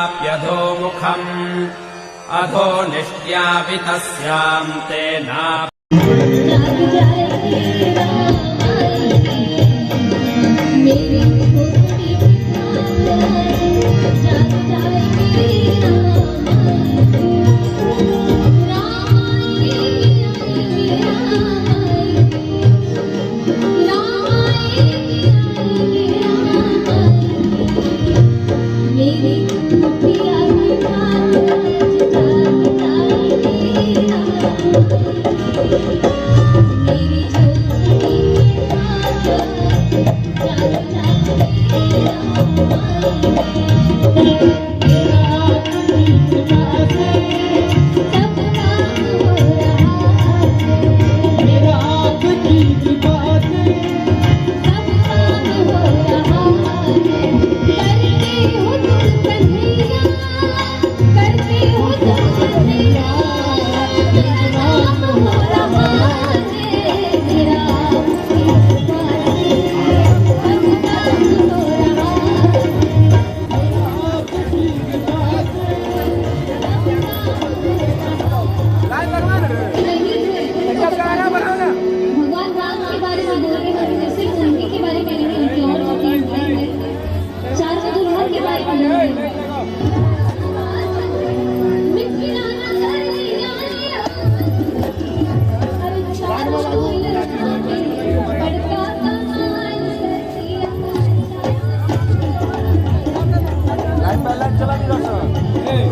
प्राप्यधोमुखम् अधो निष्ट्यापितस्याम् तेना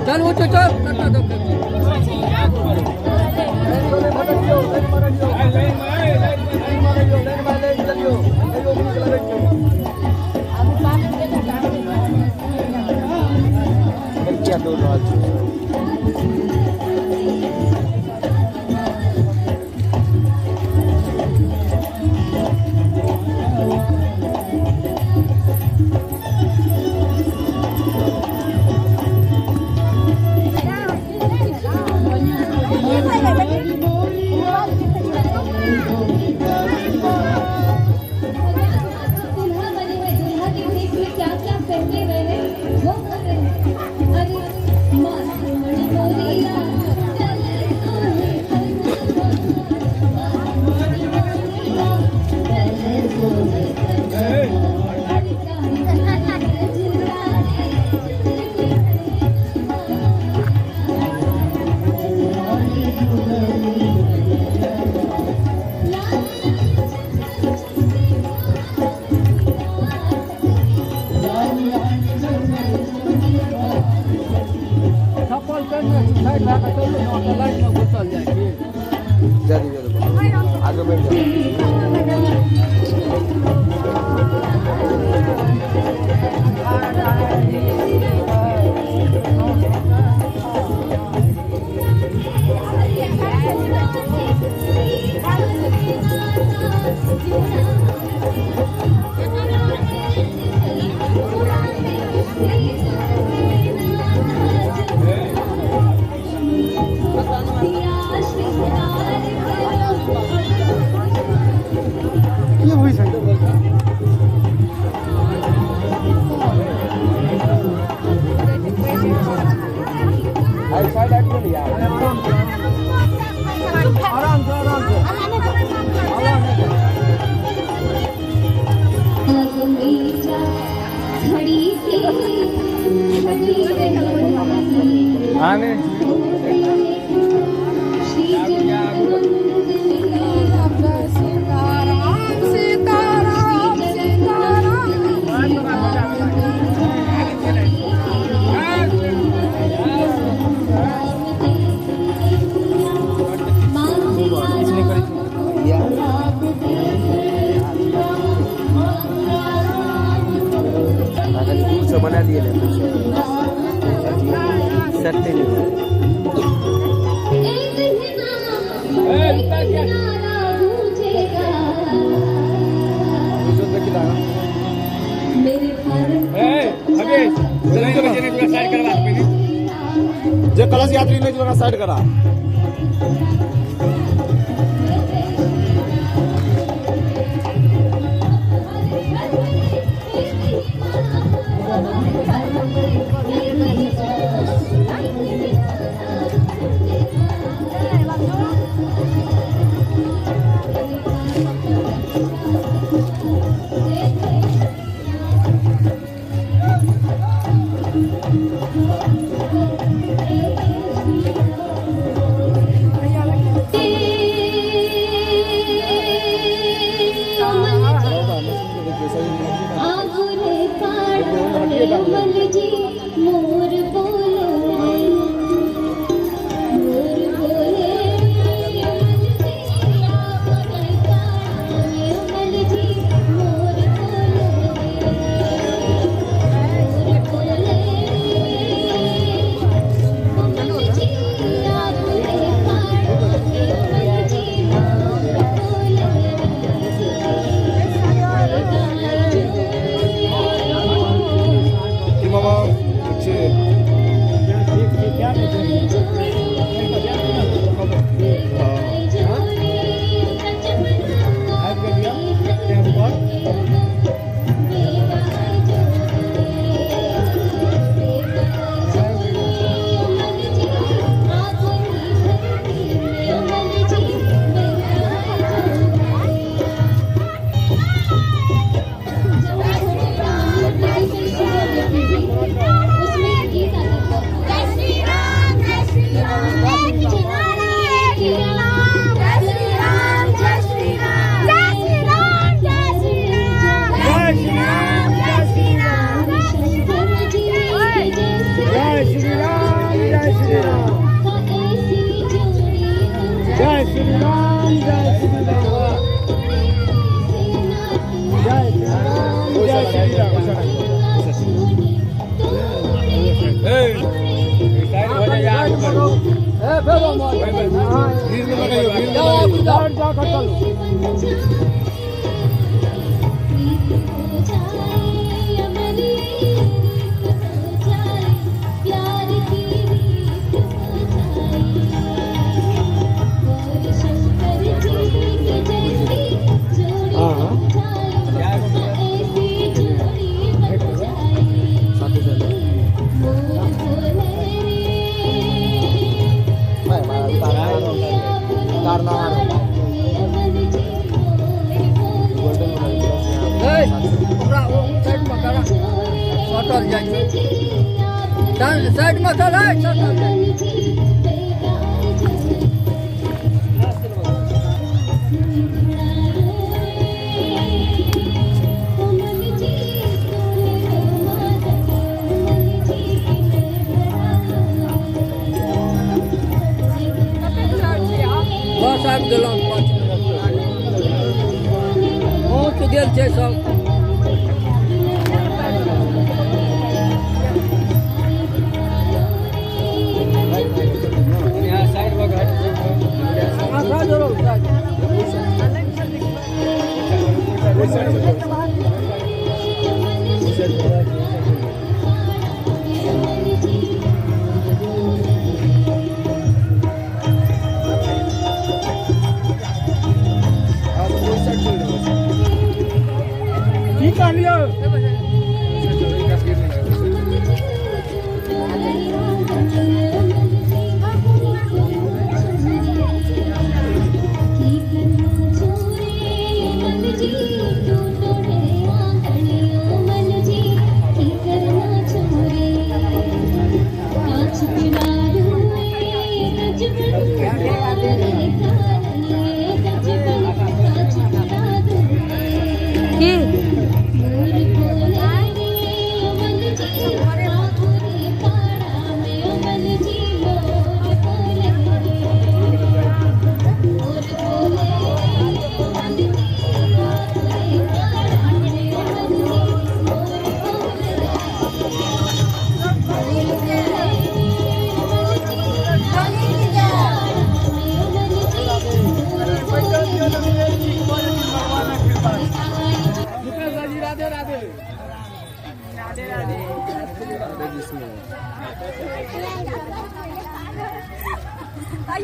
चल वो चल आगे बढ़ जाओ। बना दिए सकते नहीं जे कलश यात्री ने जो साइड करा साइड में चल बस आबि गेलहुँ 5 मिनट पहुँच गेल छै सब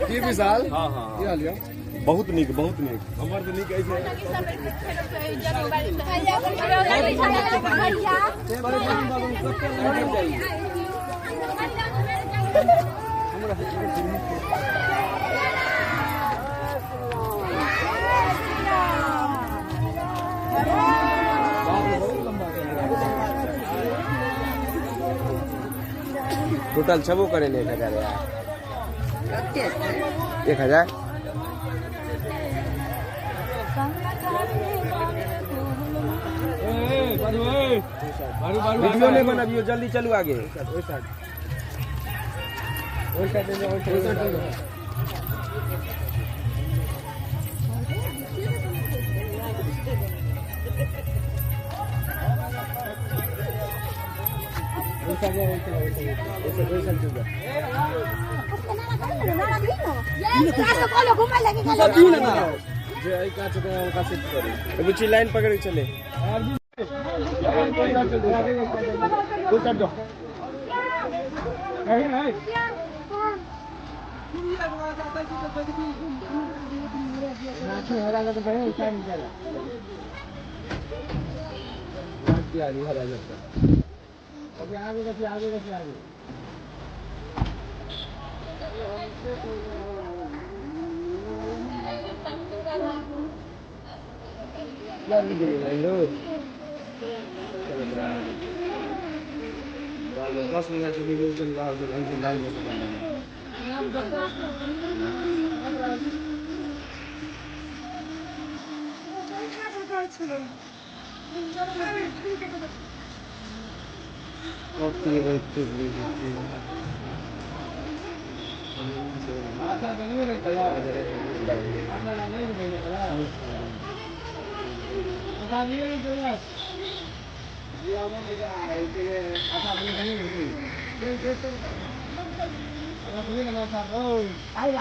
की विशाल हाँ हाँ की हाल यऽ बहुत नीक हमर तऽ नीक टोटल छबो करे 1000 यार। कते छै 1000 वीडियो नहीं बनाबियो, जल्दी चलू आगे। बुच्ची लाइन पकड़ के चले।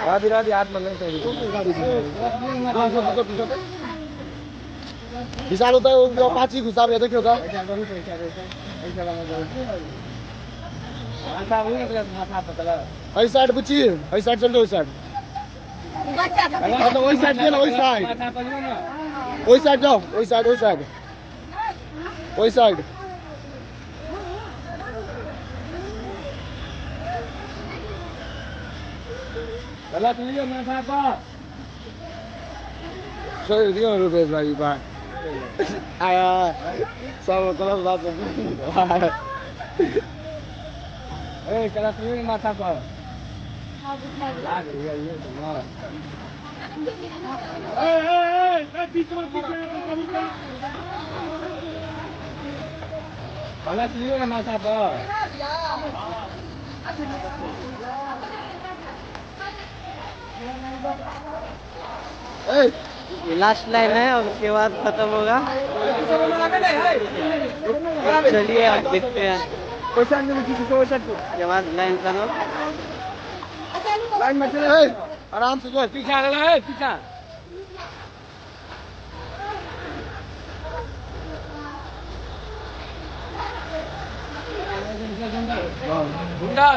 राधे राधे हाथ में नहीं विशाल होता है वो पाँच ही घुसा रहे देखियो तो वही साइड बुच्ची वही साइड चल वही साइड वही साइड गेल वही साइड जाओ वही साइड वही साइड गलत नहीं है मैं साहब सही दियो रुपए भाई बाय आया सब गलत बात ए गलत नहीं है माथा पर गलत नहीं है माथा पर लास्ट लाइन है और उसके बाद खत्म होगा। चलिए अब देखते हैं उसके बाद लाइन करो। लाइन में चले आराम से जो पीछा लगा है पीछा गुंडा